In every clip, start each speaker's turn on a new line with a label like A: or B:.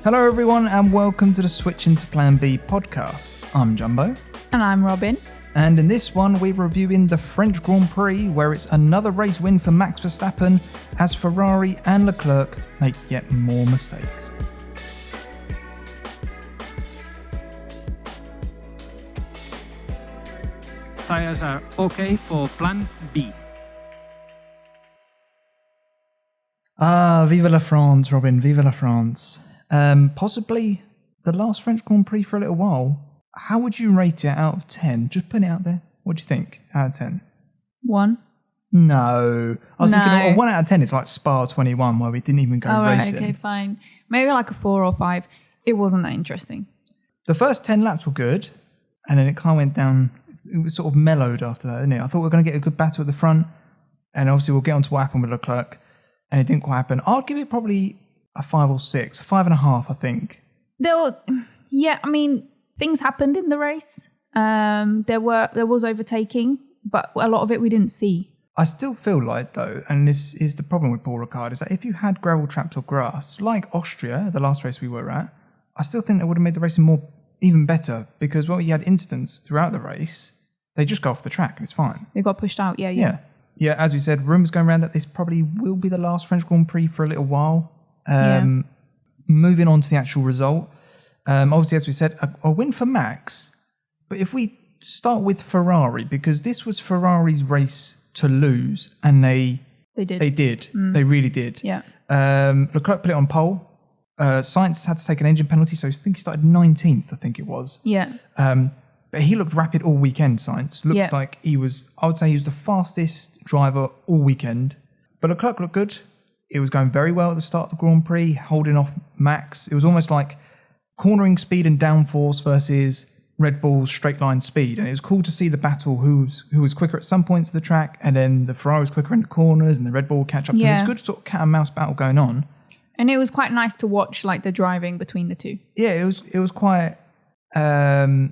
A: Hello everyone and welcome to the Switch into Plan B podcast. I'm Jumbo.
B: And I'm Robin.
A: And in this one we're reviewing the French Grand Prix, where it's another race win for Max Verstappen as Ferrari and Leclerc make yet more mistakes.
C: Tires are okay for Plan B.
A: Vive la France, Robin, vive la France. Possibly the last French Grand Prix for a little while. How would you rate it out of 10? Just put it out there. What do you think out of 10?
B: 1.
A: No. I was thinking 1 out of 10 is like Spa 21, where we didn't even go racing.
B: Okay, fine. Maybe like a 4 or 5. It wasn't that interesting.
A: The first 10 laps were good, and then it kind of went down. It was sort of mellowed after that, didn't it? I thought we were going to get a good battle at the front, and obviously we'll get on to what happened with Leclerc, and it didn't quite happen. I'd give it probably a 5 or 6, 5.5, I think.
B: Things happened in the race. There was overtaking, but a lot of it we didn't see.
A: I still feel like, though, and this is the problem with Paul Ricard, is that if you had gravel trapped or grass, like Austria, the last race we were at, I still think that would have made the racing even better, because you had incidents throughout the race, they just go off the track and it's fine.
B: They got pushed out, yeah.
A: Yeah, as we said, rumours going around that this probably will be the last French Grand Prix for a little while. Moving on to the actual result. Obviously, as we said, a win for Max. But if we start with Ferrari, because this was Ferrari's race to lose, and they did. They really did.
B: Yeah.
A: Leclerc put it on pole. Sainz had to take an engine penalty, so I think he started 19th, I think it was.
B: Yeah.
A: But he looked rapid all weekend, Sainz. Looked like I would say he was the fastest driver all weekend. But Leclerc looked good. It was going very well at the start of the Grand Prix, holding off Max. It was almost like cornering speed and downforce versus Red Bull's straight line speed. And it was cool to see the battle, who was quicker at some points of the track, and then the Ferrari was quicker in the corners, and the Red Bull would catch up. So it was a good sort of cat and mouse battle going on.
B: And it was quite nice to watch, like, the driving between the two.
A: Yeah, it was quite... I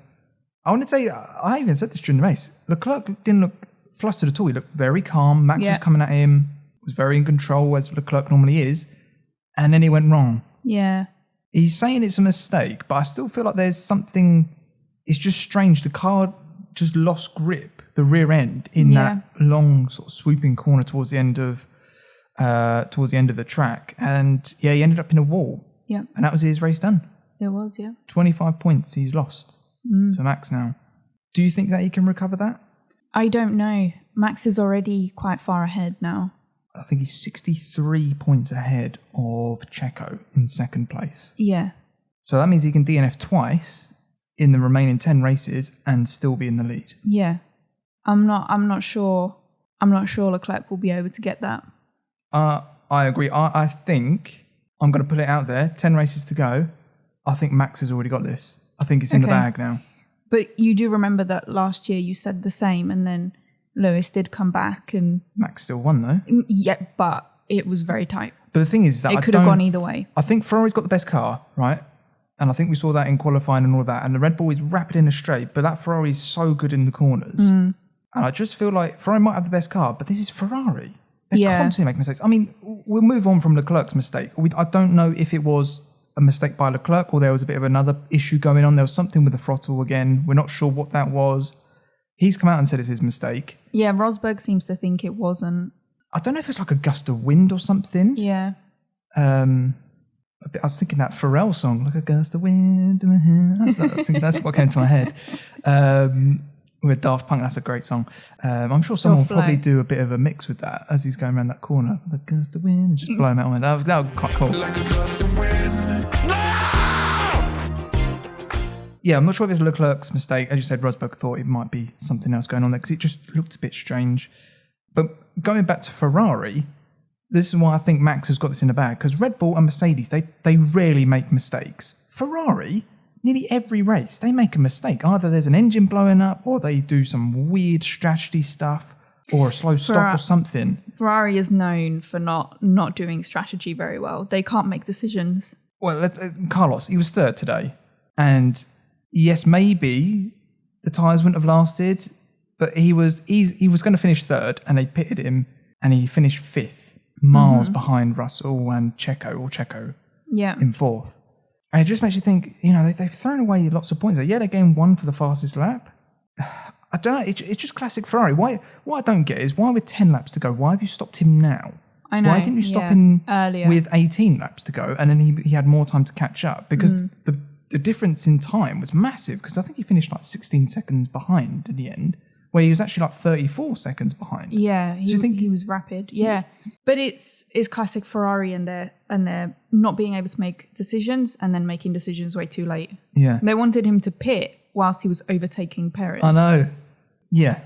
A: wouldn't say... I even said this during the race. Leclerc didn't look flustered at all. He looked very calm. Max was coming at him, was very in control, as Leclerc normally is. And then he went wrong. Yeah. He's saying it's a mistake, but I still feel like there's something... It's just strange. The car just lost grip, the rear end, in that long sort of swooping corner towards the end of the track. And he ended up in a wall. Yeah. And that was his race done.
B: It was,
A: 25 points he's lost to Max now. Do you think that he can recover that?
B: I don't know. Max is already quite far ahead now.
A: I think he's 63 points ahead of Checo in second place.
B: Yeah.
A: So that means he can DNF twice in the remaining 10 races and still be in the lead.
B: Yeah. I'm not sure Leclerc will be able to get that.
A: I agree. I think, I'm going to put it out there, 10 races to go. I think Max has already got this. I think it's in the bag now.
B: But you do remember that last year you said the same, and then Lewis did come back and...
A: Max still won, though.
B: Yeah, but it was very tight.
A: But the thing is that
B: it could have gone either way. I
A: think Ferrari's got the best car, right? And I think we saw that in qualifying and all that. And the Red Bull is rapid in the straight, but that Ferrari is so good in the corners. And I just feel like Ferrari might have the best car, but this is Ferrari. They constantly make mistakes. I mean, we'll move on from Leclerc's mistake. I don't know if it was a mistake by Leclerc or there was a bit of another issue going on. There was something with the throttle again. We're not sure what that was. He's come out and said it's his mistake.
B: Yeah, Rosberg seems to think it wasn't.
A: I don't know if it's like a gust of wind or something.
B: Yeah.
A: I was thinking that Pharrell song, like a gust of wind in my hair. I was thinking that's what came to my head. With Daft Punk, that's a great song. I'm sure someone will probably do a bit of a mix with that as he's going around that corner. The gust of wind, and just blow him out on it. That would be quite cool. Like a gust of wind. No! Yeah, I'm not sure if it's Leclerc's mistake. As you said, Rosberg thought it might be something else going on there because it just looked a bit strange. But going back to Ferrari, this is why I think Max has got this in the bag, because Red Bull and Mercedes, they rarely make mistakes. Ferrari, nearly every race, they make a mistake. Either there's an engine blowing up, or they do some weird strategy stuff, or a slow stop or something.
B: Ferrari is known for not doing strategy very well. They can't make decisions.
A: Well, Carlos, he was third today. And yes, maybe the tyres wouldn't have lasted, but he was going to finish third, and they pitted him, and he finished fifth, miles behind Russell and Checo in fourth. And it just makes you think, they've thrown away lots of points. Yeah, they gained 1 for the fastest lap. I don't know. It's just classic Ferrari. What I don't get is why with 10 laps to go, why have you stopped him now?
B: I know.
A: Why didn't you stop him
B: earlier
A: with 18 laps to go, and then he had more time to catch up? Because the difference in time was massive, because I think he finished like 16 seconds behind in the end, where he was actually like 34 seconds behind.
B: Yeah, he was rapid. Yeah, but it's classic Ferrari and they're not being able to make decisions and then making decisions way too late.
A: Yeah,
B: they wanted him to pit whilst he was overtaking Perez.
A: I know. Yeah,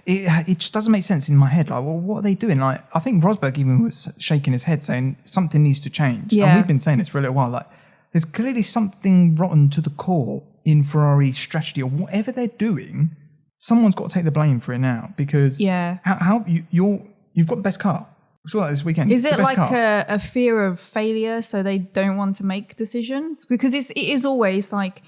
A: it just doesn't make sense in my head. Like, well, what are they doing? Like, I think Rosberg even was shaking his head saying something needs to change.
B: Yeah.
A: And we've been saying this for a little while. Like, there's clearly something rotten to the core in Ferrari strategy or whatever they're doing. Someone's got to take the blame for it now, because how you've got the best car. We saw that this weekend.
B: Is
A: it's
B: it like a fear of failure, so they don't want to make decisions? Because it is always like,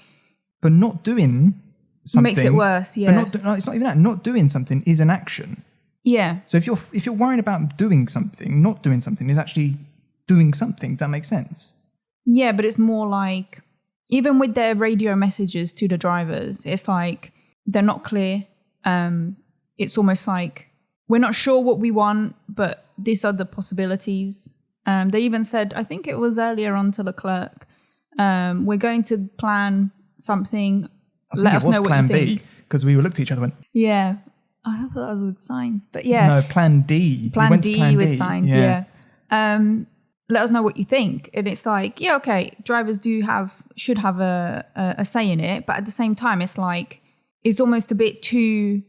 A: but not doing something
B: makes it worse. Yeah,
A: but it's not even that. Not doing something is an action.
B: Yeah.
A: So if you're worrying about doing something, not doing something is actually doing something. Does that make sense?
B: Yeah, but it's more like, even with their radio messages to the drivers, it's like they're not clear. It's almost like, we're not sure what we want, but these are the possibilities. They even said, I think it was earlier on to Leclerc, we're going to plan something. Let us know what you think.
A: Plan B, because we looked at each other and went,
B: yeah. I thought that was with Sainz, but yeah.
A: No, Plan D.
B: Plan D with Sainz, yeah. Let us know what you think. And it's like, yeah, okay, drivers should have a say in it, but at the same time, it's like, it's almost a bit too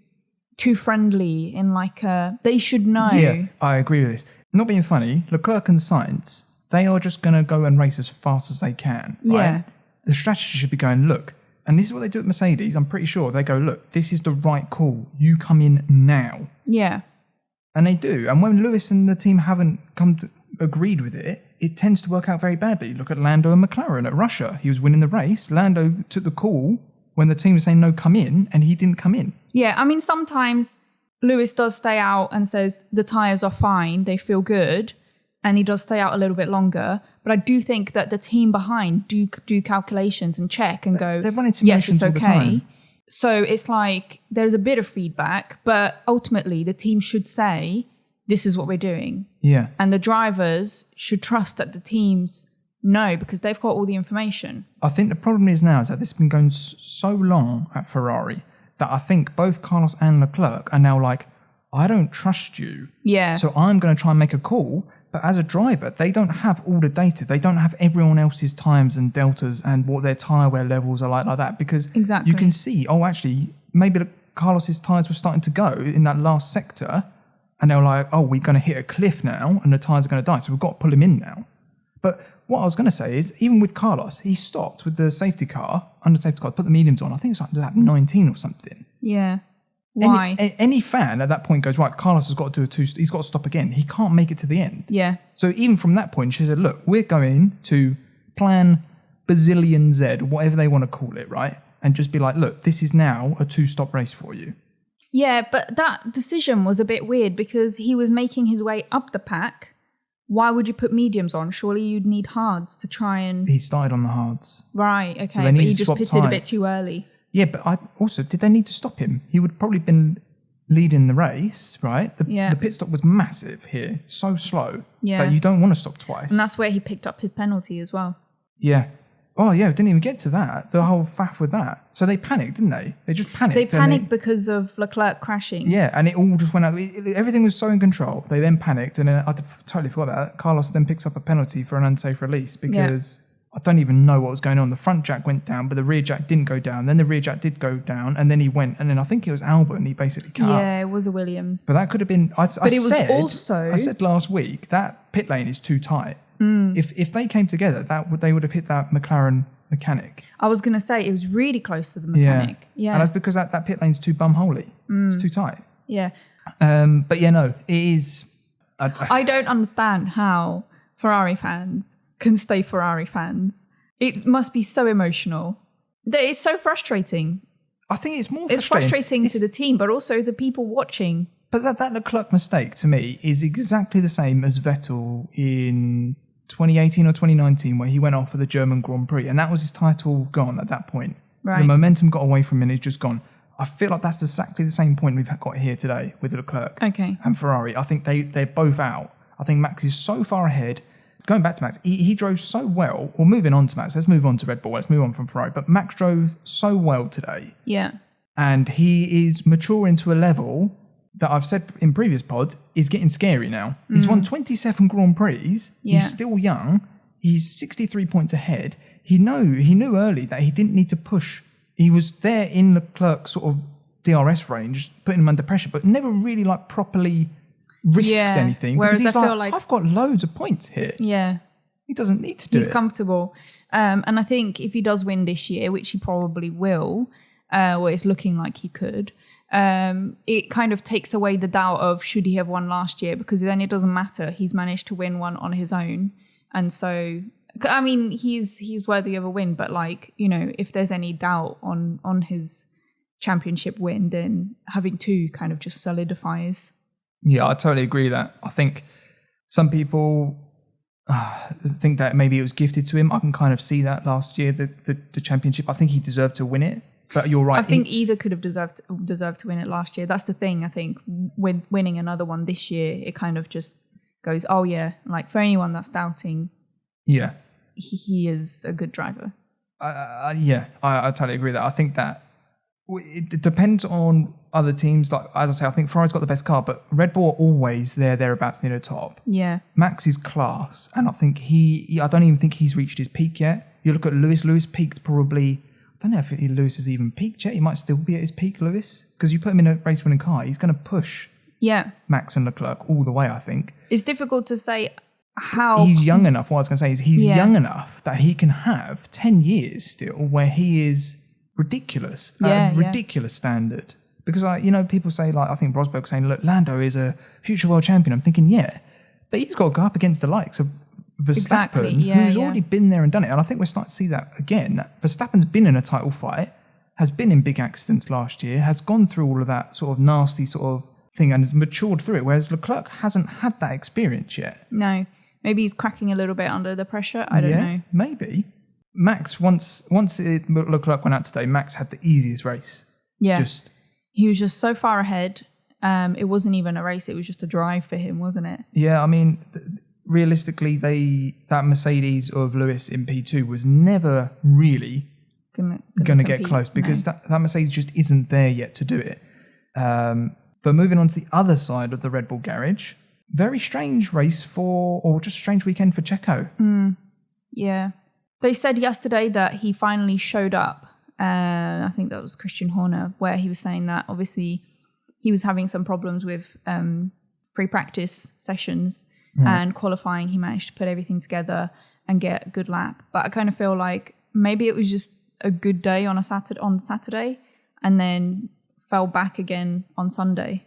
B: friendly in like they should know.
A: Yeah, I agree with this. Not being funny, Leclerc and Sainz, they are just going to go and race as fast as they can, right?
B: Yeah.
A: The strategy should be going, look, and this is what they do at Mercedes, I'm pretty sure. They go, look, this is the right call. You come in now.
B: Yeah.
A: And they do. And when Lewis and the team haven't agreed with it, it tends to work out very badly. Look at Lando and McLaren at Russia. He was winning the race. Lando took the call when the team was saying, no, come in, and he didn't come in.
B: Yeah, I mean, sometimes Lewis does stay out and says the tyres are fine, they feel good, and he does stay out a little bit longer. But I do think that the team behind do calculations and check and go,
A: they're running simulations
B: yes, it's
A: all the
B: okay.
A: time.
B: So it's like there's a bit of feedback, but ultimately the team should say, this is what we're doing.
A: Yeah.
B: And the drivers should trust that the teams know, because they've got all the information.
A: I think the problem is now is that this has been going so long at Ferrari that I think both Carlos and Leclerc are now like, I don't trust you.
B: Yeah.
A: So I'm going to try and make a call. But as a driver, they don't have all the data. They don't have everyone else's times and deltas and what their tyre wear levels are like that. Because
B: exactly.
A: You can see, actually, maybe Carlos's tyres were starting to go in that last sector. And they were like, we're going to hit a cliff now and the tyres are going to die. So we've got to pull him in now. But what I was going to say is, even with Carlos, he stopped with the safety car, put the mediums on. I think it was like lap 19 or something.
B: Yeah. Why?
A: Any fan at that point goes, right, Carlos has got to do he's got to stop again. He can't make it to the end.
B: Yeah.
A: So even from that point, she said, look, we're going to plan bazillion Z, whatever they want to call it, right? And just be like, look, this is now a 2-stop race for you.
B: Yeah, but that decision was a bit weird because he was making his way up the pack. Why would you put mediums on? Surely you'd need hards to try and...
A: He started on the hards.
B: Right, okay,
A: so
B: but he just pitted a bit too early. Yeah,
A: but did they need to stop him? He would probably been leading the race, right? The pit stop was massive here. So slow that you don't want to stop twice.
B: And that's where he picked up his penalty as well.
A: Yeah. Oh, yeah, we didn't even get to that. The whole faff with that. So they panicked, didn't they? They just panicked.
B: They panicked because of Leclerc crashing.
A: Yeah, and it all just went out. Everything was so in control. They then panicked, and then I totally forgot that. Carlos then picks up a penalty for an unsafe release because I don't even know what was going on. The front jack went down, but the rear jack didn't go down. Then the rear jack did go down, and then he went. And then I think it was Albon, he basically cut up.
B: Yeah, it was a Williams.
A: But that could have been... I said last week, that pit lane is too tight. If they came together, they would have hit that McLaren mechanic.
B: I was going to say, it was really close to the mechanic. Yeah.
A: And that's because that pit lane's too bum-holy. It's too tight.
B: Yeah.
A: But yeah, no, it is...
B: I don't understand how Ferrari fans can stay Ferrari fans. It must be so emotional. It's so frustrating.
A: I think it's more
B: frustrating. It's frustrating to the team, but also the people watching.
A: But that Leclerc mistake, to me, is exactly the same as Vettel in 2018 or 2019 where he went off for the German Grand Prix, and that was his title gone at that point.
B: Right.
A: The momentum got away from him and it's just gone. I feel like that's exactly the same point we've got here today with Leclerc and Ferrari. I think they're both out. I think Max is so far ahead. Going back to Max, he drove so well. Well, moving on to Max, let's move on to Red Bull. Let's move on from Ferrari. But Max drove so well today.
B: Yeah.
A: And he is maturing to a level that I've said in previous pods is getting scary now. He's won 27 Grand Prix.
B: Yeah.
A: He's still young. He's 63 points ahead. He knew early that he didn't need to push. He was there in Leclerc's sort of DRS range, putting him under pressure, but never really like properly risked anything.
B: Whereas
A: because
B: I
A: he's
B: feel like
A: I've got loads of points here.
B: Yeah.
A: He doesn't need to do it.
B: He's comfortable. And I think if he does win this year, which he probably will, or it's looking like he could, it kind of takes away the doubt of should he have won last year, because then it doesn't matter. He's managed to win one on his own. And so, I mean, he's worthy of a win, but like, you know, if there's any doubt on his championship win, then having two kind of just solidifies.
A: Yeah, I totally agree that. I think some people think that maybe it was gifted to him. I can kind of see that last year, the championship. I think he deserved to win it. But you're right.
B: I think either could have deserved to win it last year. That's the thing. I think with winning another one this year, it kind of just goes, oh yeah, like for anyone that's doubting,
A: yeah,
B: he is a good driver.
A: I totally agree that. I think that it depends on other teams. Like as I say, I think Ferrari's got the best car, but Red Bull are always thereabouts near the top.
B: Yeah,
A: Max is class, and I think I don't even think he's reached his peak yet. You look at Lewis. Lewis peaked probably. I don't know if Lewis has even peaked yet. He might still be at his peak, Lewis, because you put him in a race-winning car, he's going to push Max and Leclerc all the way, I think.
B: It's difficult to say how...
A: He's young enough. What I was going to say is he's young enough that he can have 10 years still where he is ridiculous, at a ridiculous standard. Because, people say, like, I think Rosberg saying, look, Lando is a future world champion. I'm thinking, yeah, but he's got to go up against the likes of Verstappen, who's already been there and done it. And I think we're starting to see that again. Verstappen's been in a title fight, has been in big accidents last year, has gone through all of that sort of nasty sort of thing and has matured through it, whereas Leclerc hasn't had that experience yet.
B: No. Maybe he's cracking a little bit under the pressure. I don't know.
A: Maybe. Max, once Leclerc went out today, Max had the easiest race.
B: Yeah. He was just so far ahead. It wasn't even a race. It was just a drive for him, wasn't it?
A: Yeah, I mean... realistically, that Mercedes of Lewis in P2 was never really going to get close because that Mercedes just isn't there yet to do it. But moving on to the other side of the Red Bull garage, very strange race or just strange weekend for Checo.
B: Yeah. They said yesterday that he finally showed up. I think that was Christian Horner, where he was saying that obviously he was having some problems with free practice sessions. And qualifying, he managed to put everything together and get a good lap. But I kind of feel like maybe it was just a good day on Saturday and then fell back again on Sunday.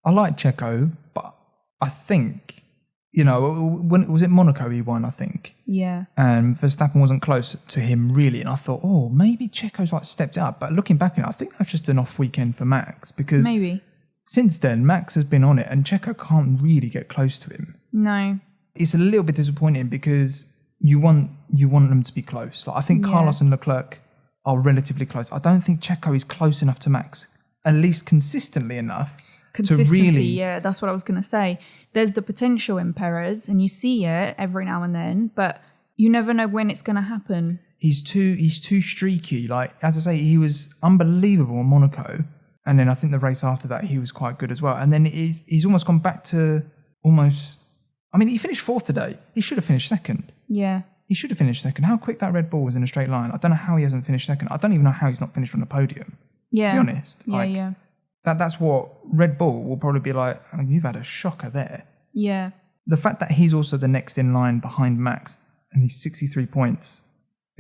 A: I like Checo, but I think, when was it Monaco he won, I think?
B: Yeah.
A: And Verstappen wasn't close to him really. And I thought, maybe Checo's like stepped up. But looking back at it, I think that's just an off weekend for Max because
B: maybe. Since
A: then, Max has been on it and Checo can't really get close to him.
B: No.
A: It's a little bit disappointing because you want them to be close. Like I think Carlos and Leclerc are relatively close. I don't think Checo is close enough to Max, at least consistently enough.
B: Consistency, that's what I was going to say. There's the potential in Perez and you see it every now and then, but you never know when it's going to happen.
A: He's too streaky. Like, as I say, he was unbelievable in Monaco. And then I think the race after that, he was quite good as well. And then he's almost gone back to he finished fourth today. He should have finished second.
B: Yeah.
A: He should have finished second. How quick that Red Bull was in a straight line. I don't know how he hasn't finished second. I don't even know how he's not finished on the podium.
B: Yeah.
A: To be honest.
B: Yeah.
A: That's what Red Bull will probably be like, you've had a shocker there.
B: Yeah.
A: The fact that he's also the next in line behind Max and he's 63 points...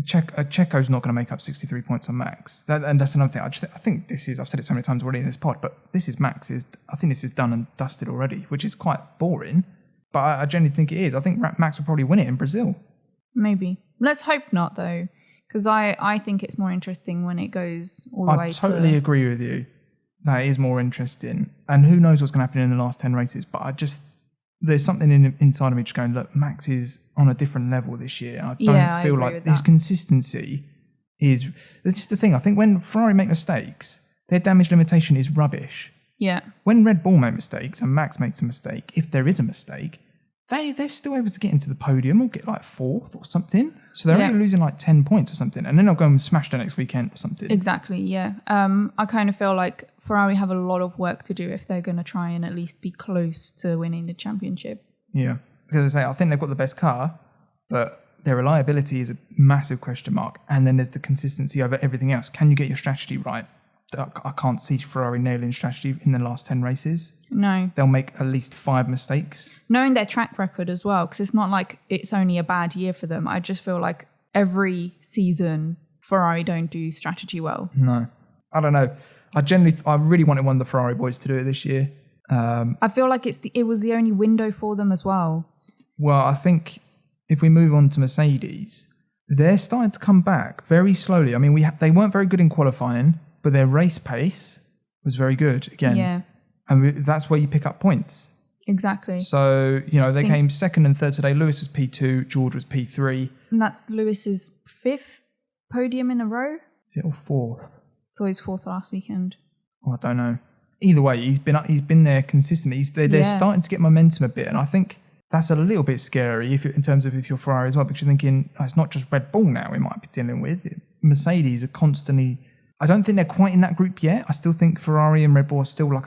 A: Checo's not going to make up 63 points on Max. And that's another thing. I think this is, I've said it so many times already in this pod, but this is Max's. I think this is done and dusted already, which is quite boring. But I genuinely think it is. I think Max will probably win it in Brazil.
B: Maybe. Let's hope not, though, because I think it's more interesting when it goes all the way to... I
A: totally agree with you. That is more interesting. And who knows what's going to happen in the last 10 races, but there's something inside of me just going, look, Max is on a different level this year. I don't feel like his consistency is... This is the thing. I think when Ferrari make mistakes, their damage limitation is rubbish.
B: Yeah.
A: When Red Bull make mistakes and Max makes a mistake, if there is a mistake, they're still able to get into the podium or get like 4th or something. So they're only losing like 10 points or something. And then they'll go and smash the next weekend or something.
B: Exactly, yeah. I kind of feel like Ferrari have a lot of work to do if they're going to try and at least be close to winning the championship.
A: Yeah. Because I think they've got the best car, but their reliability is a massive question mark. And then there's the consistency over everything else. Can you get your strategy right? I can't see Ferrari nailing strategy in the last 10 races.
B: No.
A: They'll make at least 5 mistakes.
B: Knowing their track record as well, because it's not like it's only a bad year for them. I just feel like every season Ferrari don't do strategy well.
A: No. I don't know. I really wanted one of the Ferrari boys to do it this year.
B: I feel like it was the only window for them as well.
A: Well, I think if we move on to Mercedes, they're starting to come back very slowly. I mean, they weren't very good in qualifying, but their race pace was very good again.
B: Yeah.
A: And that's where you pick up points.
B: Exactly.
A: So, they came 2nd and 3rd today. Lewis was P2, George was P3.
B: And that's Lewis's 5th podium in a row?
A: Is it or 4th?
B: I thought he was 4th last weekend.
A: Oh, I don't know. Either way, he's been there consistently. They're starting to get momentum a bit, and I think that's a little bit scary in terms of if you're Ferrari as well, because you're thinking, it's not just Red Bull now we might be dealing with. Mercedes are constantly... I don't think they're quite in that group yet. I still think Ferrari and Red Bull are still like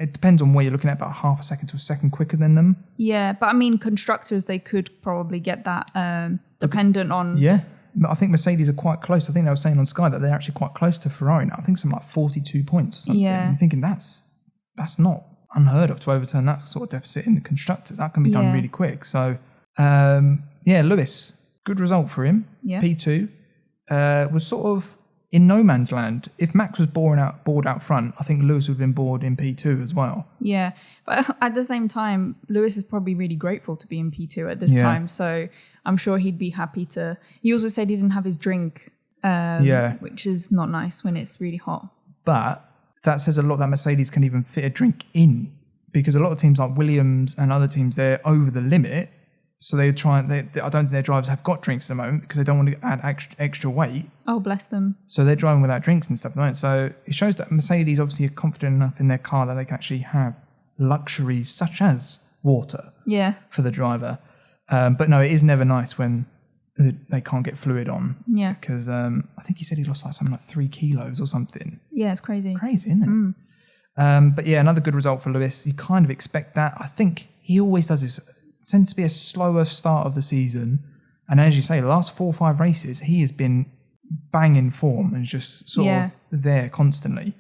A: it depends on where you're looking at, about half a second to a second quicker than them. Yeah,
B: but I mean, constructors, they could probably get that dependent on...
A: Yeah, I think Mercedes are quite close. I think they were saying on Sky that they're actually quite close to Ferrari now. I think something like 42 points or something.
B: Yeah.
A: I'm thinking that's not unheard of to overturn that sort of deficit in the constructors. That can be done really quick. So, Lewis, good result for him.
B: Yeah.
A: P2 was sort of in no man's land. If Max was bored out front, I think Lewis would have been bored in P2 as well.
B: Yeah, but at the same time, Lewis is probably really grateful to be in P2 at this time. So I'm sure he'd be happy to... He also said he didn't have his drink, which is not nice when it's really hot. But
A: that says a lot that Mercedes can even fit a drink in, because a lot of teams like Williams and other teams, they're over the limit. So I don't think their drivers have got drinks at the moment because they don't want to add extra weight.
B: Oh, bless them.
A: So they're driving without drinks and stuff at the moment. So it shows that Mercedes obviously are confident enough in their car that they can actually have luxuries such as water for the driver. But no, it is never nice when they can't get fluid on.
B: Yeah.
A: Because I think he said he lost like something like 3 kilos or something.
B: Yeah, it's crazy.
A: Crazy, isn't it? But yeah, another good result for Lewis. You kind of expect that. I think he always does this. Tends to be a slower start of the season, and as you say, the last 4 or 5 races he has been banging form and just sort of there constantly.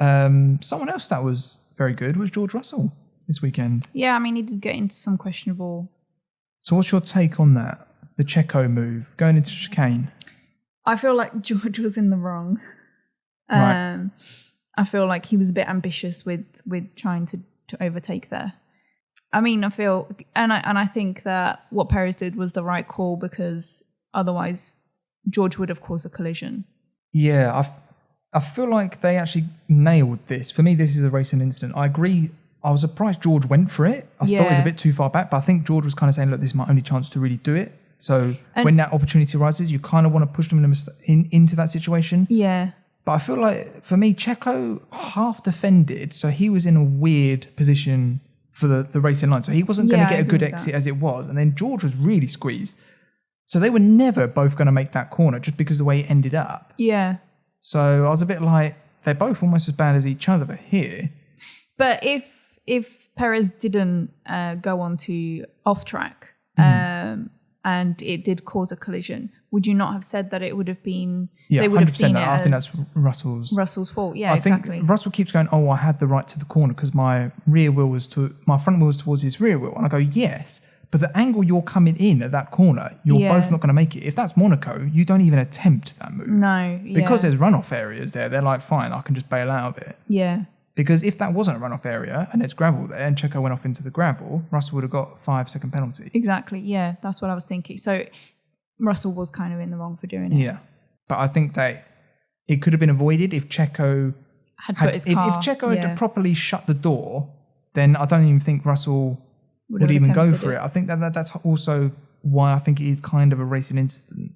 A: Someone else that was very good was George Russell this weekend.
B: Yeah, I mean, he did get into some questionable...
A: So what's your take on that, the Checo move going into chicane?
B: I feel like George was in the wrong.
A: Right.
B: I feel like he was a bit ambitious with trying to overtake there. I mean, I feel, and I think that what Perez did was the right call, because otherwise George would have caused a collision.
A: Yeah, I feel like they actually nailed this. For me, this is a racing incident. I agree. I was surprised George went for it. I thought it was a bit too far back, but I think George was kind of saying, look, this is my only chance to really do it. So when that opportunity arises, you kind of want to push them into that situation.
B: Yeah.
A: But I feel like, for me, Checo half defended, so he was in a weird position for the racing line. So he wasn't going to get a good exit as it was. And then George was really squeezed. So they were never both going to make that corner just because of the way it ended up.
B: Yeah.
A: So I was a bit like, they're both almost as bad as each other, but here.
B: But if Perez didn't go on to off track and it did cause a collision, would you not have said that it would have been...
A: Yeah,
B: they would have seen it
A: I think
B: as
A: that's Russell's
B: fault. Yeah,
A: I
B: exactly.
A: think Russell keeps going, I had the right to the corner because my front wheel was towards his rear wheel. And I go, yes, but the angle you're coming in at that corner, you're both not going to make it. If that's Monaco, you don't even attempt that move.
B: No,
A: because there's runoff areas there. They're like, fine, I can just bail out of it.
B: Yeah.
A: Because if that wasn't a runoff area and there's gravel there and Checo went off into the gravel, Russell would have got a 5-second penalty.
B: Exactly, yeah, that's what I was thinking. So Russell was kind of in the wrong for doing it.
A: Yeah, but I think that it could have been avoided if Checo
B: had put his car...
A: If Checo had properly shut the door, then I don't even think Russell would even go for it. I think that's also why I think it is kind of a racing incident.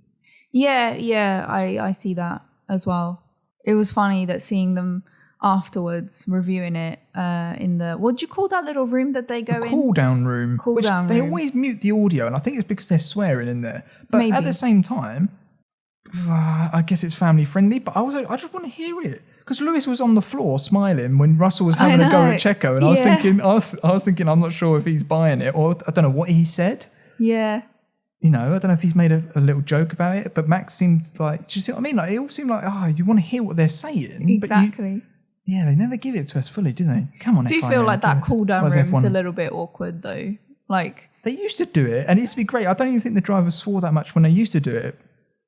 B: Yeah, I see that as well. It was funny that seeing them afterwards reviewing it in the, what do you call that little room that they go in?
A: Cool down room.
B: Cool down room.
A: They always mute the audio, and I think it's because they're swearing in there. But
B: Maybe.
A: At the same time, I guess it's family friendly, but I just want to hear it. Because Lewis was on the floor smiling when Russell was having a go at Checo, and I was thinking, I'm not sure if he's buying it, or I don't know what he said.
B: Yeah.
A: You know, I don't know if he's made a little joke about it, but Max seems like, do you see what I mean? Like, it all seemed like, you want to hear what they're saying.
B: Exactly.
A: But they never give it to us fully, do they? Come on,
B: do you feel like that cool down room is a little bit awkward though? Like,
A: they used to do it, and it used to be great. I don't even think the drivers swore that much when they used to do it.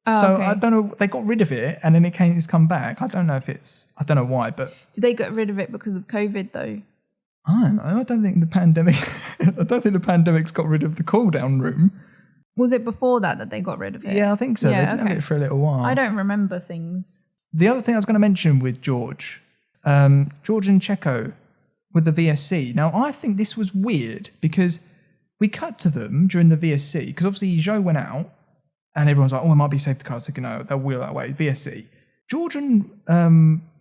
A: Okay. I don't know. They got rid of it, and then it's come back. I don't know I don't know why, but
B: did they get rid of it because of COVID though?
A: I don't know. I don't think the pandemic. I don't think the pandemic's got rid of the cool down room.
B: Was it before that they got rid of it?
A: Yeah, I think so. They didn't have it for a little while.
B: I don't remember things.
A: The other thing I was going to mention with George and Checo with the VSC. Now, I think this was weird because we cut to them during the VSC because obviously Zhou went out and everyone's like, it might be safety car. So, they'll wheel that way. VSC. George and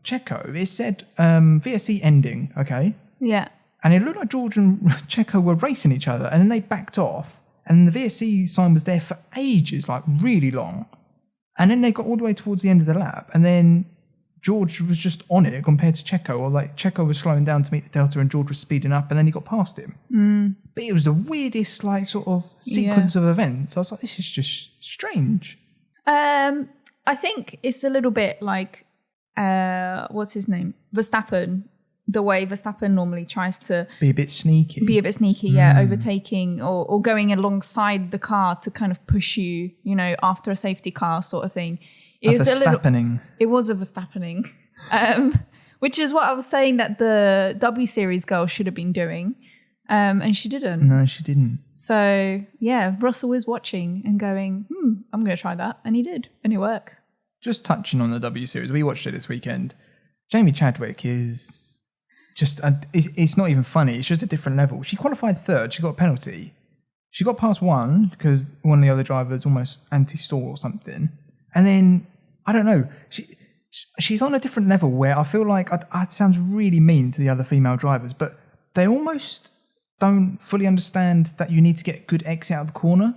A: Checo, it said VSC ending, okay?
B: Yeah.
A: And it looked like George and Checo were racing each other, and then they backed off. And the VSC sign was there for ages, like really long. And then they got all the way towards the end of the lap. And then George was just on it compared to Checo. Or like Checo was slowing down to meet the Delta and George was speeding up. And then he got past him. But it was the weirdest like sort of sequence of events. I was like, this is just strange.
B: I think it's a little bit like, what's his name? Verstappen. The way Verstappen normally tries to
A: be a bit sneaky,
B: overtaking or going alongside the car to kind of push you, after a safety car sort of thing. It was a Verstappening, which is what I was saying that the W Series girl should have been doing, and she didn't.
A: No, she didn't.
B: So yeah, Russell is watching and going, I'm going to try that, and he did, and it worked.
A: Just touching on the W Series, we watched it this weekend. Jamie Chadwick is just, it's not even funny. It's just a different level. She qualified third. She got a penalty. She got past one because one of the other drivers almost anti-stall or something. And then, I don't know, she's on a different level where I feel like, it sounds really mean to the other female drivers, but they almost don't fully understand that you need to get a good exit out of the corner.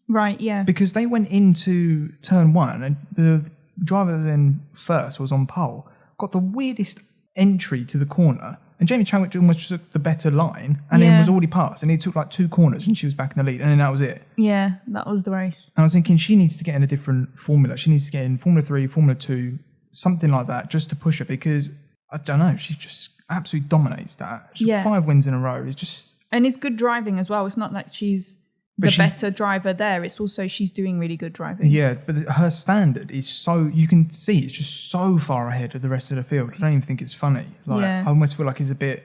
B: Right, yeah.
A: Because they went into turn one and the driver that was in first was on pole, got the weirdest entry to the corner, and Jamie Chadwick almost took the better line and then was already passed, and he took like 2 corners and she was back in the lead, and then that was it.
B: Yeah, that was the race.
A: And I was thinking she needs to get in a different formula. She needs to get in Formula 3, Formula 2, something like that, just to push her, because I don't know, she just absolutely dominates that. She's 5 wins in a row. It's just,
B: and it's good driving as well. It's not like she's better driver there. It's also she's doing really good driving.
A: Yeah, but her standard is so, you can see it's just so far ahead of the rest of the field. I don't even think it's funny. I almost feel like it's a bit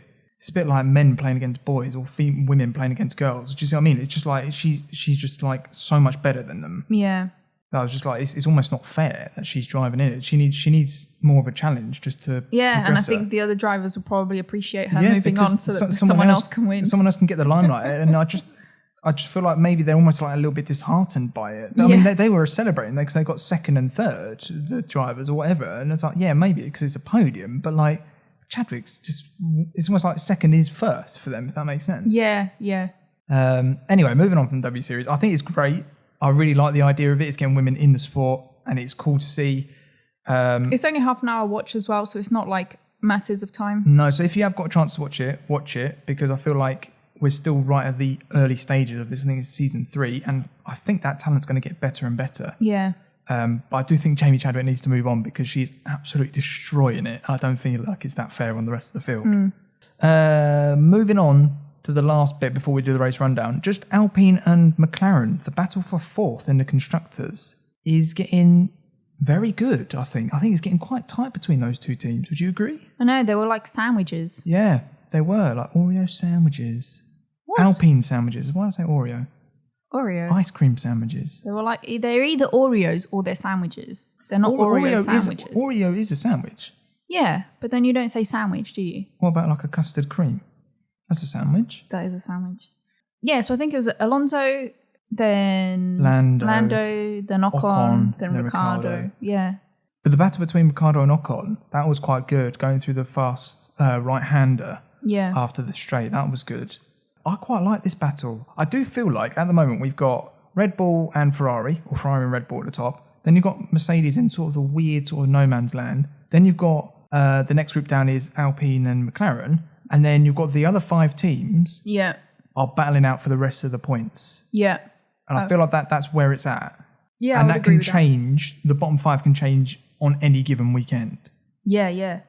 A: like men playing against boys or women playing against girls. Do you see what I mean? It's just like she's just like so much better than them.
B: Yeah.
A: I was just like, it's almost not fair that she's driving in it. She needs more of a challenge just to
B: and I think the other drivers will probably appreciate her moving on so that someone else can win.
A: Someone else can get the limelight. And I just feel like maybe they're almost like a little bit disheartened by it. I mean, they were celebrating because they got second and third, the drivers or whatever. And it's like, yeah, maybe because it's a podium, but like Chadwick's just, it's almost like second is first for them, if that makes sense.
B: Yeah.
A: Anyway, moving on from W Series, I think it's great. I really like the idea of it. It's getting women in the sport and it's cool to see.
B: It's only half an hour watch as well, so it's not like masses of time.
A: No, so if you have got a chance to watch it, because I feel like we're still right at the early stages of this. I think it's season 3, and I think that talent's going to get better and better.
B: Yeah.
A: But I do think Jamie Chadwick needs to move on because she's absolutely destroying it. I don't feel like it's that fair on the rest of the field. Moving on to the last bit before we do the race rundown, just Alpine and McLaren, the battle for 4th in the constructors is getting very good, I think. I think it's getting quite tight between those two teams. Would you agree?
B: I know, they were like sandwiches.
A: Yeah, they were, like Oreo sandwiches.
B: What?
A: Alpine sandwiches. Why did I say Oreo?
B: Oreo.
A: Ice cream sandwiches.
B: They were like, they're either Oreos or they're sandwiches. They're not Oreo sandwiches.
A: Oreo is a sandwich.
B: Yeah, but then you don't say sandwich, do you?
A: What about like a custard cream? That's a sandwich.
B: That is a sandwich. Yeah, so I think it was Alonso, then Lando, then Ocon, then Ricciardo. Yeah.
A: But the battle between Ricciardo and Ocon, that was quite good, going through the fast right-hander after the straight. That was good. I quite like this battle. I do feel like at the moment we've got Red Bull and Ferrari, or Ferrari and Red Bull at the top. Then you've got Mercedes in sort of the weird sort of no man's land. Then you've got the next group down is Alpine and McLaren. And then you've got the other 5 teams are battling out for the rest of the points.
B: Yeah.
A: And I feel like that's where it's at.
B: Yeah,
A: and that can change. The bottom 5 can change on any given weekend.
B: Yeah.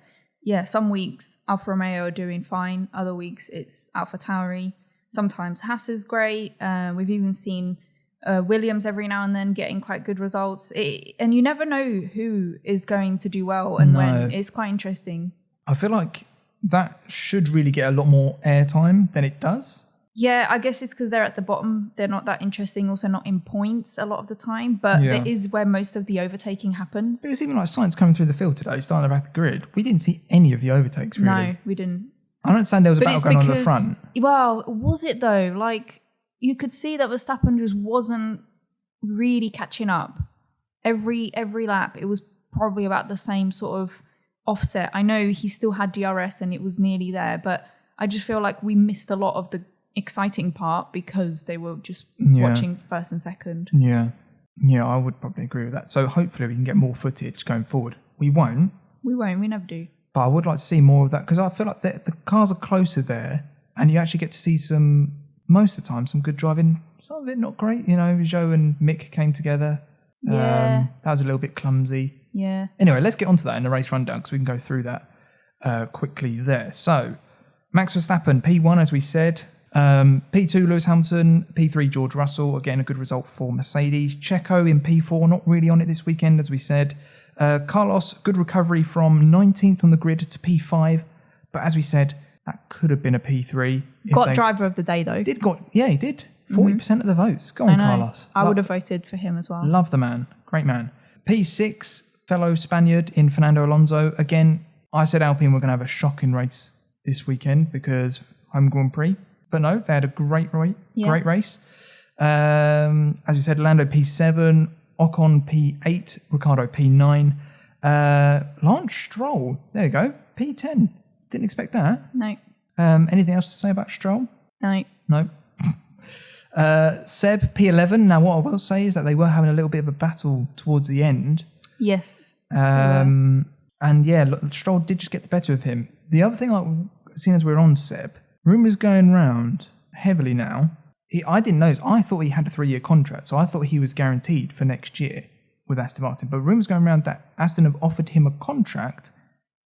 B: Some weeks Alfa Romeo are doing fine. Other weeks it's AlphaTauri. Sometimes Haas is great. We've even seen Williams every now and then getting quite good results. And you never know who is going to do well and when. It's quite interesting.
A: I feel like that should really get a lot more airtime than it does.
B: Yeah, I guess it's because they're at the bottom. They're not that interesting. Also not in points a lot of the time. But that is where most of the overtaking happens.
A: It was even like Sainz coming through the field today, starting around the grid. We didn't see any of the overtakes, really.
B: No, we didn't.
A: I don't understand there was a battle going on at the front.
B: Well, was it though? Like, you could see that Verstappen just wasn't really catching up. Every lap, it was probably about the same sort of offset. I know he still had DRS and it was nearly there, but I just feel like we missed a lot of the exciting part because they were just watching first and second. Yeah,
A: I would probably agree with that. So hopefully we can get more footage going forward. We won't.
B: We never do.
A: But I would like to see more of that because I feel like the cars are closer there and you actually get to see most of the time, some good driving. Some of it not great. You know, Zhou and Mick came together.
B: Yeah.
A: That was a little bit clumsy.
B: Yeah.
A: Anyway, let's get onto that in the race rundown because we can go through that quickly there. So, Max Verstappen, P1, as we said. P2, Lewis Hamilton. P3, George Russell. Again, a good result for Mercedes. Checo in P4, not really on it this weekend, as we said. Carlos, good recovery from 19th on the grid to P5. But as we said, that could have been a P3.
B: Got driver of the day, though.
A: He did. 40% of the votes. Go on, Carlos.
B: I would have voted for him as well.
A: Love the man. Great man. P6, fellow Spaniard in Fernando Alonso. Again, I said Alpine were going to have a shocking race this weekend because home Grand Prix. But no, they had a great race. As we said, Lando P7, Ocon P8, Ricciardo P9. Lance Stroll, there you go, P10. Didn't expect that.
B: No.
A: Anything else to say about Stroll?
B: No.
A: Seb P11. Now, what I will say is that they were having a little bit of a battle towards the end.
B: Yes.
A: And Stroll did just get the better of him. The other thing, seeing as we're on Seb, rumours going round heavily now. I didn't know this. I thought he had a 3-year contract, so I thought he was guaranteed for next year with Aston Martin. But rumours going around that Aston have offered him a contract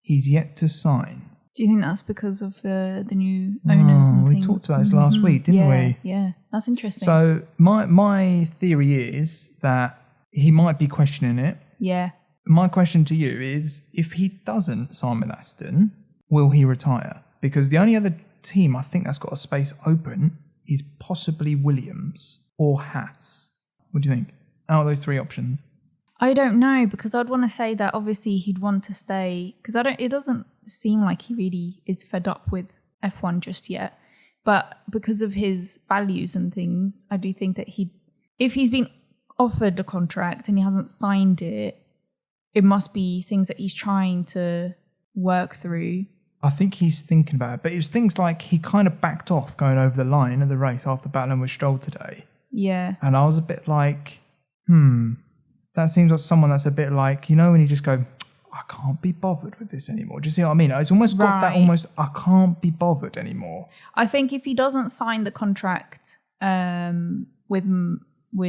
A: he's yet to sign.
B: Do you think that's because of the new owners and things?
A: We talked about this last week, didn't we?
B: Yeah, that's interesting.
A: So my theory is that he might be questioning it.
B: Yeah.
A: My question to you is, if he doesn't sign with Aston, will he retire? Because the only other team I think that's got a space open is possibly Williams or Haas. What do you think? Out of those 3 options?
B: I don't know, because I'd want to say that obviously he'd want to stay, because it doesn't seem like he really is fed up with F1 just yet. But because of his values and things, I do think that if he's been offered a contract and he hasn't signed it, it must be things that he's trying to work through.
A: I think he's thinking about it, but it was things like he kind of backed off going over the line of the race after battling with Stroll today.
B: Yeah.
A: And I was a bit like, that seems like someone that's a bit like, you know, when you just go, I can't be bothered with this anymore. Do you see what I mean? It's almost got that I can't be bothered anymore.
B: I think if he doesn't sign the contract with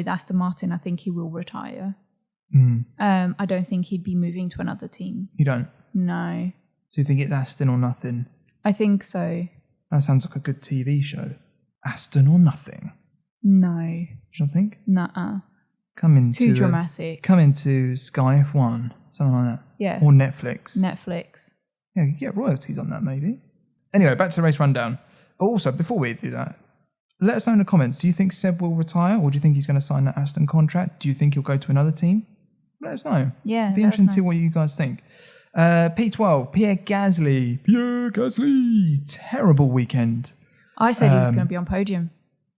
B: Aston Martin, I think he will retire. I don't think he'd be moving to another team.
A: You don't?
B: No.
A: Do you think it's Aston or nothing?
B: I think so.
A: That sounds like a good TV show. Aston or nothing?
B: No.
A: Do you not think?
B: Nuh-uh.
A: It's
B: too dramatic.
A: Come into Sky F1, something like that.
B: Yeah.
A: Or Netflix.
B: Yeah,
A: you get royalties on that maybe. Anyway, back to the race rundown. Also, before we do that, let us know in the comments, do you think Seb will retire or do you think he's going to sign that Aston contract? Do you think he'll go to another team? Let us know.
B: Yeah.
A: It'd be interesting to see what you guys think. P12, Pierre Gasly. Terrible weekend.
B: I said he was going to be on podium.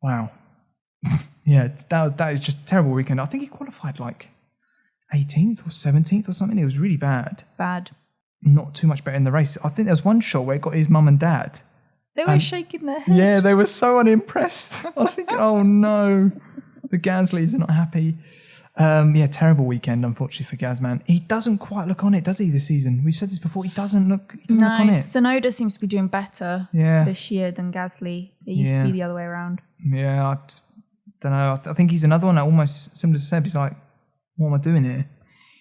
A: Wow. Yeah, that is just a terrible weekend. I think he qualified like 18th or 17th or something. It was really bad.
B: Bad.
A: Not too much better in the race. I think there was one shot where he got his mum and dad.
B: They were shaking their head.
A: Yeah, they were so unimpressed. I was thinking, oh no, the Gasleys are not happy. Terrible weekend, unfortunately, for Gazman. He doesn't quite look on it, does he, this season? We've said this before. He doesn't look on it.
B: Tsunoda seems to be doing better this year than Gasly. It used to be the other way around.
A: Yeah, I don't know. I think he's another one that almost similar to Seb. He's like, what am I doing here?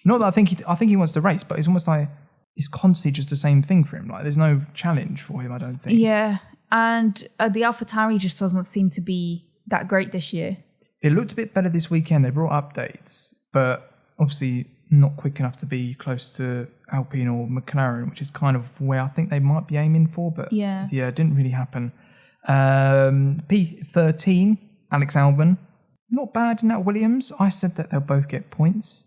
A: Not that I think he wants to race, but it's almost like it's constantly just the same thing for him. Like there's no challenge for him, I don't think.
B: Yeah, and the AlphaTauri just doesn't seem to be that great this year.
A: It looked a bit better this weekend. They brought updates, but obviously not quick enough to be close to Alpine or McLaren, which is kind of where I think they might be aiming for. But it didn't really happen. P13, Alex Albon. Not bad in that Williams. I said that they'll both get points.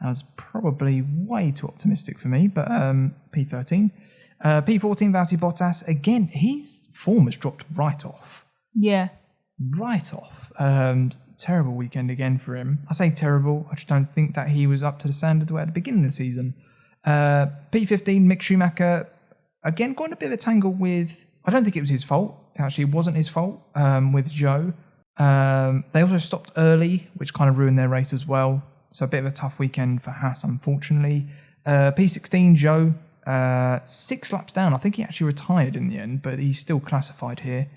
A: That was probably way too optimistic for me, but P13. P14, Valtteri Bottas. Again, his form has dropped right off.
B: Yeah. Right
A: off. Terrible weekend again for him. I say terrible. I just don't think that he was up to the standard the way at the beginning of the season. P15, Mick Schumacher. Again, got in a bit of a tangle with... I don't think it was his fault. Actually, it wasn't his fault with Zhou. They also stopped early, which kind of ruined their race as well. So a bit of a tough weekend for Haas, unfortunately. P16, Zhou. 6 laps down. I think he actually retired in the end, but he's still classified here.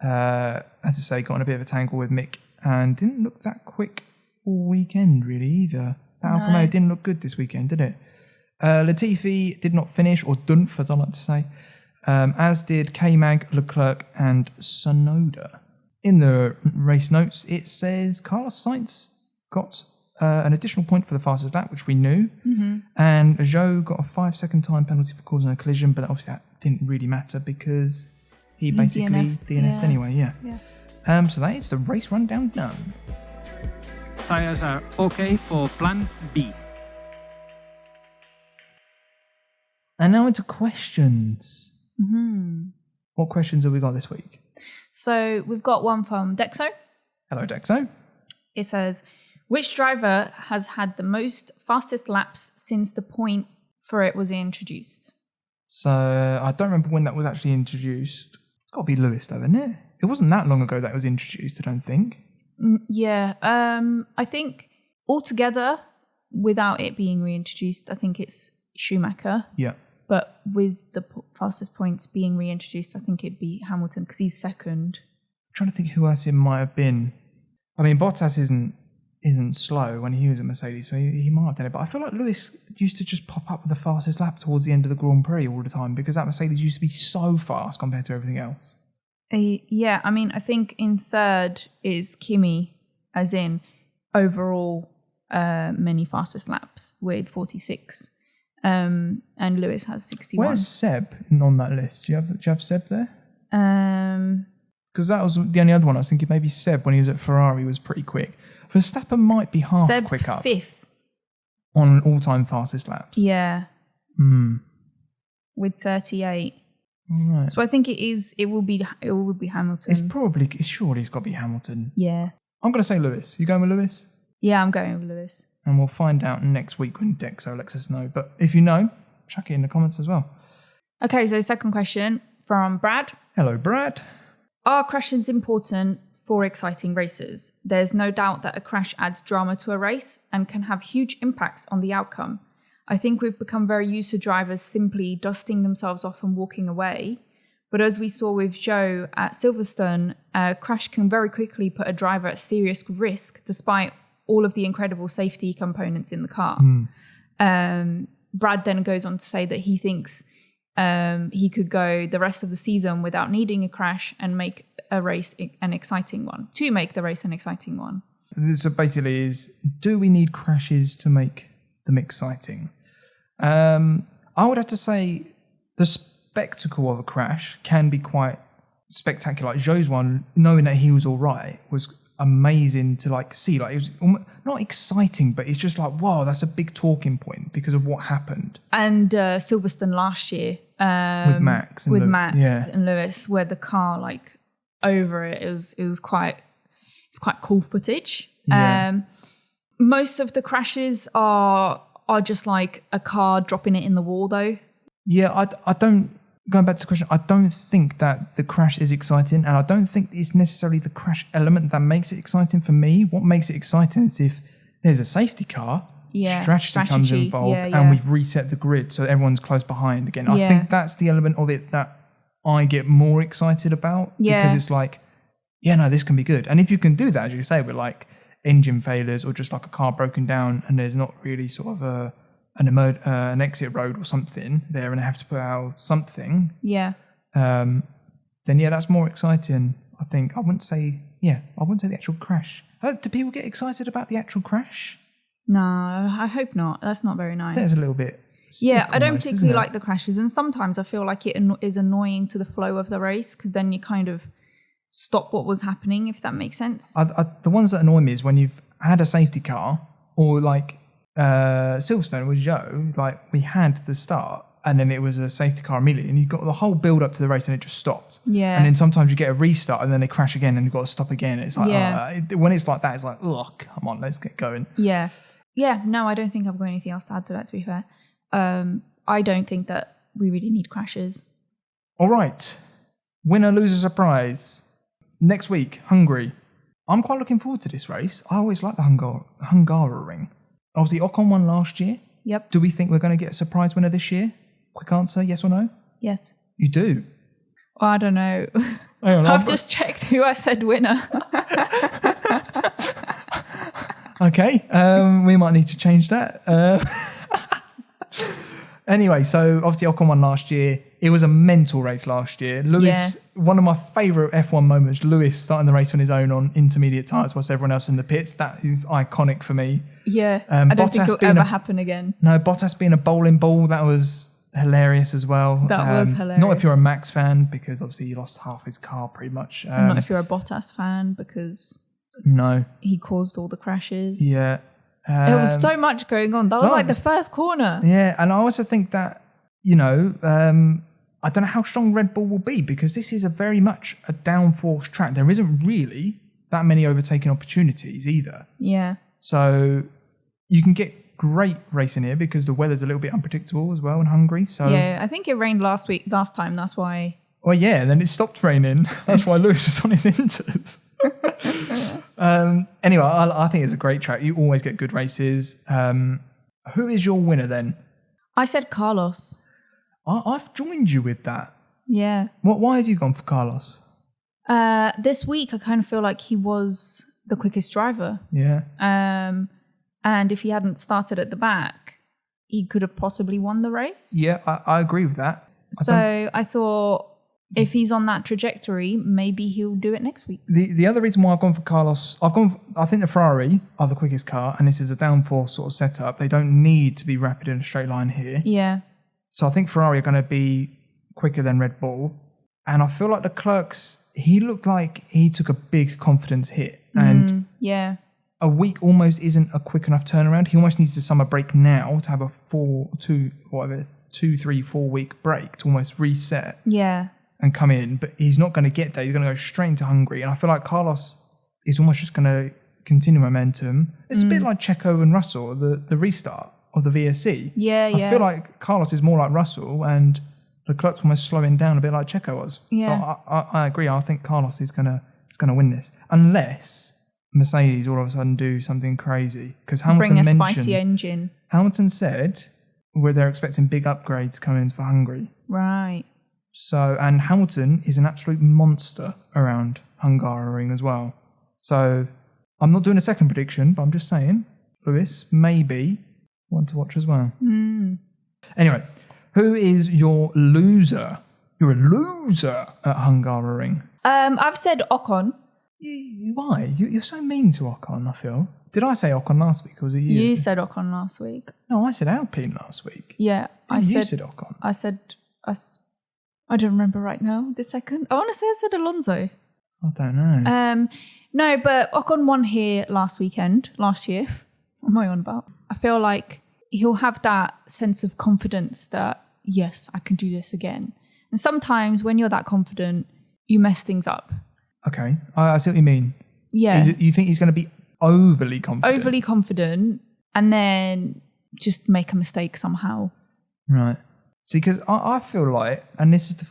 A: As I say, got in a bit of a tangle with Mick and didn't look that quick all weekend, really, either. That Alfa Romeo didn't look good this weekend, did it? Latifi did not finish, or Dunf, as I like to say, as did K-Mag, Leclerc, and Tsunoda. In the race notes, it says Carlos Sainz got an additional point for the fastest lap, which we knew, and Zhou got a 5-second time penalty for causing a collision, but obviously that didn't really matter because he basically DNF'd anyway, so that is the race rundown done.
C: Tires are okay for plan B.
A: And now into questions. What questions have we got this week?
B: So we've got one from Dexo.
A: Hello, Dexo.
B: It says, which driver has had the most fastest laps since the point for it was introduced?
A: So I don't remember when that was actually introduced. It's got to be Lewis, though, isn't it? It wasn't that long ago that was introduced, I don't think.
B: Yeah. I think altogether, without it being reintroduced, I think it's Schumacher.
A: Yeah.
B: But with the fastest points being reintroduced, I think it'd be Hamilton because he's second.
A: I'm trying to think who else it might have been. I mean, Bottas isn't slow when he was at Mercedes, so he might have done it. But I feel like Lewis used to just pop up with the fastest lap towards the end of the Grand Prix all the time because that Mercedes used to be so fast compared to everything else.
B: Yeah, I mean, I think in third is Kimi, as in overall many fastest laps with 46. And Lewis has 61.
A: Where's Seb on that list? Do you have Seb there? Because that was the only other one I was thinking. Maybe Seb, when he was at Ferrari, was pretty quick. Verstappen might be half quick up.
B: Seb's 5th
A: on all-time fastest laps.
B: Yeah. With 38.
A: Right.
B: So I think it will be Hamilton.
A: It's surely it's got to be Hamilton.
B: Yeah.
A: I'm going to say Lewis. You going with Lewis?
B: Yeah, I'm going with Lewis.
A: And we'll find out next week when Dexo lets us know. But if you know, chuck it in the comments as well.
B: Okay, so second question from Brad.
A: Hello, Brad.
B: Are crashes important for exciting races? There's no doubt that a crash adds drama to a race and can have huge impacts on the outcome. I think we've become very used to drivers simply dusting themselves off and walking away. But as we saw with Zhou at Silverstone, a crash can very quickly put a driver at serious risk despite all of the incredible safety components in the car. Brad then goes on to say that he thinks he could go the rest of the season without needing a crash and make a race an exciting one.
A: So basically do we need crashes to make them exciting? I would have to say the spectacle of a crash can be quite spectacular. Like Zhou's one, knowing that he was all right, was amazing to see. It was not exciting, but it's just like, wow, that's a big talking point because of what happened.
B: And Silverstone last year
A: with Max and Lewis,
B: and Lewis, where the car over it. It's quite cool footage.
A: Yeah.
B: Most of the crashes are just like a car dropping it in the wall, though.
A: Yeah, I don't. Going back to the question, I don't think that the crash is exciting, and I don't think it's necessarily the crash element that makes it exciting for me. What makes it exciting is if there's a safety car, strategy comes involved, and we've reset the grid so everyone's close behind again. I think that's the element of it that I get more excited about, because it's like, this can be good. And if you can do that, as you say, with like engine failures or just like a car broken down and there's not really sort of an exit road or something there and they have to put out something, then that's more exciting, I think. I wouldn't say the actual crash. Do people get excited about the actual crash?
B: No, I hope not. That's not very nice.
A: That's a little bit
B: sick I don't particularly like the crashes, and sometimes I feel like it is annoying to the flow of the race, because then you kind of stop what was happening, if that makes sense.
A: The ones that annoy me is when you've had a safety car, or like Silverstone with Joe, like we had the start and then it was a safety car immediately, and you got the whole build up to the race and it just stopped. Yeah. And then sometimes you get a restart and then they crash again and you've got to stop again. It's like, when it's like that, it's like, oh, come on, let's get going.
B: Yeah. Yeah. No, I don't think I've got anything else to add to that, to be fair. I don't think that we really need crashes.
A: All right. Winner, loser, surprise. Next week, Hungary. I'm quite looking forward to this race. I always like the Hungaroring. Obviously, Ocon won last year.
B: Yep.
A: Do we think we're going to get a surprise winner this year? Quick answer, yes or no?
B: Yes.
A: You do?
B: Well, I don't know.
A: Hang on,
B: I've just checked who I said winner.
A: Okay, we might need to change that. Anyway, so obviously Ocon won last year. It was a mental race last year. Lewis, one of my favourite F1 moments, Lewis starting the race on his own on intermediate tyres whilst everyone else in the pits. That is iconic for me.
B: Yeah, I don't think it'll ever happen again.
A: No, Bottas being a bowling ball, that was hilarious as well.
B: That was hilarious.
A: Not if you're a Max fan, because obviously he lost half his car pretty much.
B: And not if you're a Bottas fan, because he caused all the crashes.
A: Yeah.
B: There was so much going on. That was like the first corner.
A: Yeah, and I also think that, I don't know how strong Red Bull will be, because this is a very much a downforce track. There isn't really that many overtaking opportunities either.
B: Yeah.
A: So you can get great racing here because the weather's a little bit unpredictable as well in Hungary. So
B: yeah, I think it rained last time. That's why.
A: Well, yeah, and then it stopped raining. That's why Lewis was on his inters. Anyway, I think it's a great track. You always get good races. Who is your winner then?
B: I said Carlos.
A: I've joined you with that.
B: Yeah.
A: Why have you gone for Carlos?
B: This week, I kind of feel like he was the quickest driver.
A: Yeah.
B: And if he hadn't started at the back, he could have possibly won the race.
A: Yeah, I agree with that.
B: I thought if he's on that trajectory, maybe he'll do it next week.
A: The other reason why I've gone for Carlos, I think the Ferrari are the quickest car, and this is a downforce sort of setup. They don't need to be rapid in a straight line here.
B: Yeah.
A: So I think Ferrari are going to be quicker than Red Bull. And I feel like Leclerc's, he looked like he took a big confidence hit. And a week almost isn't a quick enough turnaround. He almost needs the summer break now to have a 2, 3, 4 week break to almost reset.
B: Yeah.
A: And come in. But he's not going to get there. He's going to go straight into Hungary. And I feel like Carlos is almost just going to continue momentum. It's a bit like Checo and Russell, the restart of the VSC.
B: Yeah.
A: I feel like Carlos is more like Russell and Leclerc's almost slowing down a bit like Checo was.
B: Yeah.
A: So I agree. I think Carlos is gonna win this, unless Mercedes all of a sudden do something crazy. Because Hamilton
B: bring a spicy engine.
A: Hamilton said where they're expecting big upgrades coming for Hungary.
B: Right.
A: So, and Hamilton is an absolute monster around Hungaroring as well. So I'm not doing a second prediction, but I'm just saying Lewis maybe one to watch as well. Anyway, who is your loser? You're a loser at Hungaroring.
B: I've said Ocon.
A: Why? You're so mean to Ocon, I feel. Did I say Ocon last week, or was it you?
B: You said Ocon last week.
A: No, I said Alpine last week.
B: Yeah,
A: You said Ocon.
B: I said us. I don't remember right now. The second, I want to say I said Alonso.
A: I don't know.
B: No, but Ocon won here last year. What am I on about? I feel like he'll have that sense of confidence that, yes, I can do this again. And sometimes when you're that confident, you mess things up.
A: Okay, I see what you mean.
B: Yeah.
A: You think he's going to be overly confident?
B: Overly confident and then just make a mistake somehow.
A: Right. See, because I feel like, and this is the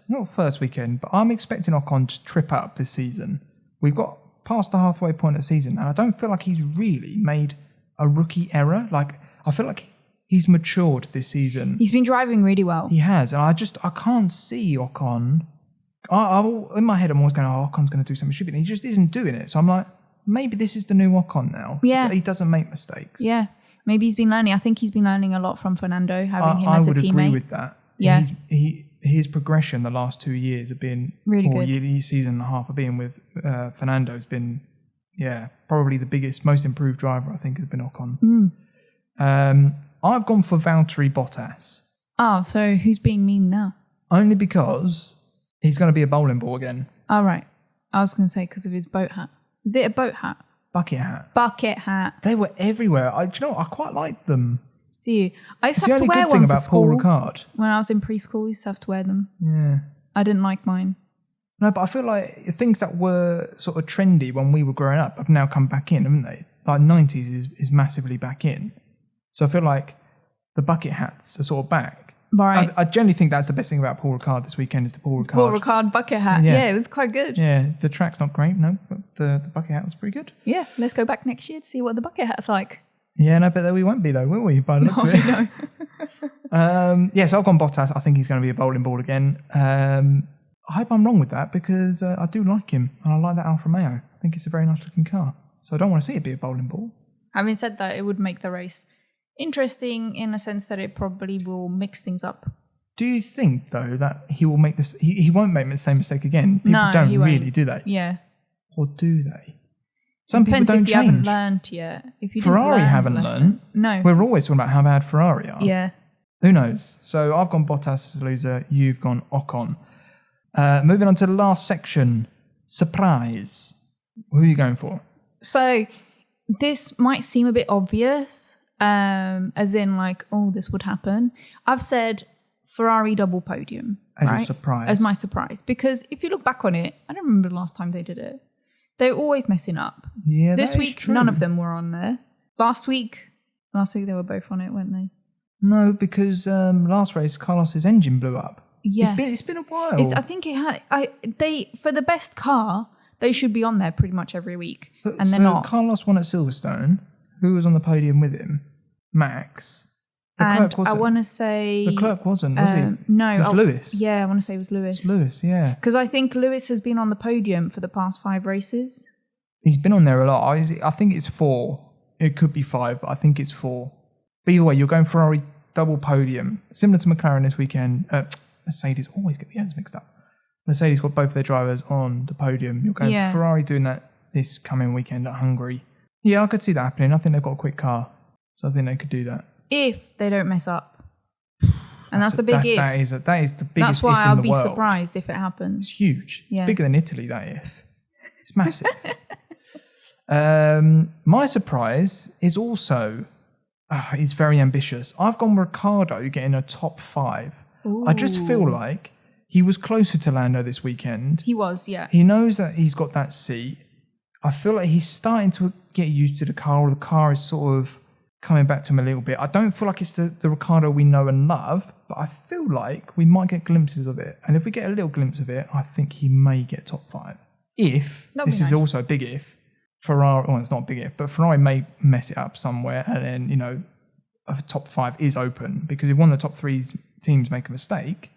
A: not first weekend, but I'm expecting Ocon to trip up this season. We've got past the halfway point of the season, and I don't feel like he's really made a rookie error. Like, I feel like he's matured this season.
B: He's been driving really well.
A: He has, and I can't see Ocon. In my head, I'm always going, Ocon's going to do something stupid, and he just isn't doing it. So I'm like, maybe this is the new Ocon now.
B: Yeah.
A: He doesn't make mistakes.
B: Yeah. Maybe he's been learning. I think he's been learning a lot from Fernando, having him as a teammate.
A: I would agree with that.
B: Yeah.
A: His progression the last 2 years have been
B: really good.
A: Season and a half of being with Fernando has been, probably the biggest, most improved driver I think has been Ocon. I've gone for Valtteri Bottas.
B: Oh, so who's being mean now?
A: Only because he's going to be a bowling ball again.
B: Oh, right. I was going to say because of his boat hat. Is it a boat hat?
A: Bucket hat.
B: Bucket hat.
A: They were everywhere. Do you know what? I quite liked them.
B: Do you? I used
A: It's
B: to
A: the
B: have to
A: only
B: wear
A: good thing
B: one for
A: about
B: school.
A: Paul Ricard.
B: When I was in preschool, I used to have to wear them.
A: Yeah.
B: I didn't like mine.
A: No, but I feel like things that were sort of trendy when we were growing up have now come back in, haven't they? Like 90s is massively back in. So I feel like the bucket hats are sort of back.
B: Right.
A: I generally think that's the best thing about Paul Ricard this weekend is the Paul Ricard.
B: Paul Ricard bucket hat.
A: Yeah.
B: Yeah, it was quite good.
A: Yeah, the track's not great, no, but the bucket hat was pretty good.
B: Yeah, let's go back next year to see what the bucket hat's like.
A: Yeah, no, but we won't be though, will we? By the looks of it.
B: No.
A: So I've gone Bottas. I think he's going to be a bowling ball again. I hope I'm wrong with that because I do like him and I like that Alfa Romeo. I think it's a very nice looking car. So I don't want to see it be a bowling ball.
B: Having said that, it would make the race interesting in a sense that it probably will mix things up.
A: Do you think though that he will make this? He won't make the same mistake again. People
B: No,
A: don't
B: he
A: really,
B: won't.
A: do they?
B: Yeah.
A: Or do they? Some
B: Depends
A: people don't
B: if you
A: change.
B: haven't learned yet. If you
A: Ferrari
B: didn't
A: haven't
B: learned.
A: learned.
B: No.
A: We're always talking about how bad Ferrari are.
B: Yeah.
A: Who knows? So I've gone Bottas as a loser. You've gone Ocon. Moving on to the last section. Surprise. Who are you going for?
B: So this might seem a bit obvious, as in like, oh, this would happen. I've said Ferrari double podium.
A: As
B: right?
A: your surprise.
B: As my surprise. Because if you look back on it, I don't remember the last time they did it. They're always messing up.
A: Yeah,
B: This
A: that is
B: week,
A: true.
B: none of them were on there. Last week they were both on it, weren't they?
A: No, because last race, Carlos's engine blew up.
B: Yes.
A: It's been a while.
B: I think it had. They for the best car, they should be on there pretty much every week, and they're not.
A: Carlos won at Silverstone. Who was on the podium with him? Max.
B: And
A: Leclerc wasn't.
B: I want to say
A: Leclerc wasn't, was he?
B: No,
A: It was Lewis.
B: Yeah, I want to say it was Lewis.
A: It's Lewis, yeah.
B: Because I think Lewis has been on the podium for the past 5 races.
A: He's been on there a lot. I think it's 4. It could be 5, but I think it's 4. But either way, you're going Ferrari double podium, similar to McLaren this weekend. Mercedes always get the ends mixed up. Mercedes got both their drivers on the podium. You're going Ferrari doing that this coming weekend at Hungary. Yeah, I could see that happening. I think they've got a quick car, so I think they could do that.
B: If they don't mess up. And that's a big if.
A: That is the biggest
B: That's why
A: if in
B: I'll
A: the
B: be
A: world.
B: surprised if it happens.
A: It's huge.
B: Yeah.
A: It's bigger than Italy, that if. It's massive. My surprise is also, it's very ambitious. I've gone Ricciardo getting a top 5.
B: Ooh.
A: I just feel like he was closer to Lando this weekend.
B: He was, yeah.
A: He knows that he's got that seat. I feel like he's starting to get used to the car, or the car is sort of coming back to him a little bit. I don't feel like it's the Ricciardo we know and love, but I feel like we might get glimpses of it. And if we get a little glimpse of it, I think he may get top 5. If, this is also a big if, Ferrari, well, it's not a big if, but Ferrari may mess it up somewhere and then, a top 5 is open, because if one of the top 3 teams make a mistake,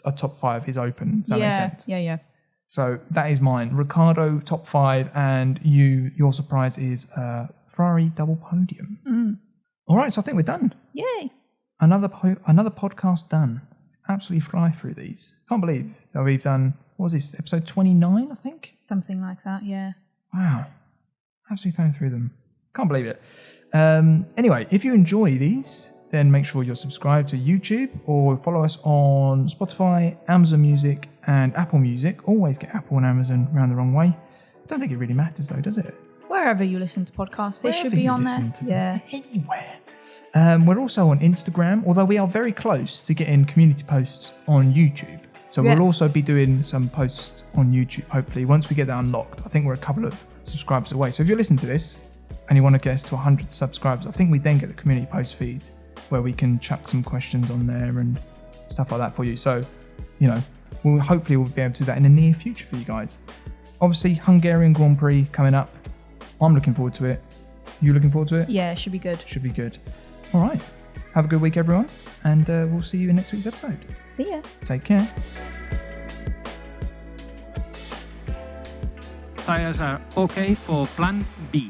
A: a top 5 is open. Does that make sense?
B: Yeah.
A: So that is mine. Ricciardo, top 5, and your surprise is Ferrari double podium.
B: Mm.
A: All right, so I think we're done.
B: Yay.
A: Another podcast done. Absolutely fly through these. Can't believe that we've done, what was this, episode 29, I think?
B: Something like that, yeah.
A: Wow. Absolutely flying through them. Can't believe it. Anyway, if you enjoy these, then make sure you're subscribed to YouTube or follow us on Spotify, Amazon Music, and Apple Music. Always get Apple and Amazon round the wrong way. Don't think it really matters though, does it?
B: Wherever you listen to podcasts, they should be on there. Yeah.
A: Anywhere. We're also on Instagram, although we are very close to getting community posts on YouTube. So we'll also be doing some posts on YouTube, hopefully, once we get that unlocked. I think we're a couple of subscribers away. So if you're listening to this and you want to get us to 100 subscribers, I think we then get the community post feed where we can chuck some questions on there and stuff like that for you. So, you know, we'll be able to do that in the near future for you guys. Obviously, Hungarian Grand Prix coming up. I'm looking forward to it. You looking forward to it?
B: Yeah, it should be good.
A: Should be good. All right. Have a good week, everyone. And we'll see you in next week's episode.
B: See ya.
A: Take care.
C: Tires are okay for Plan B.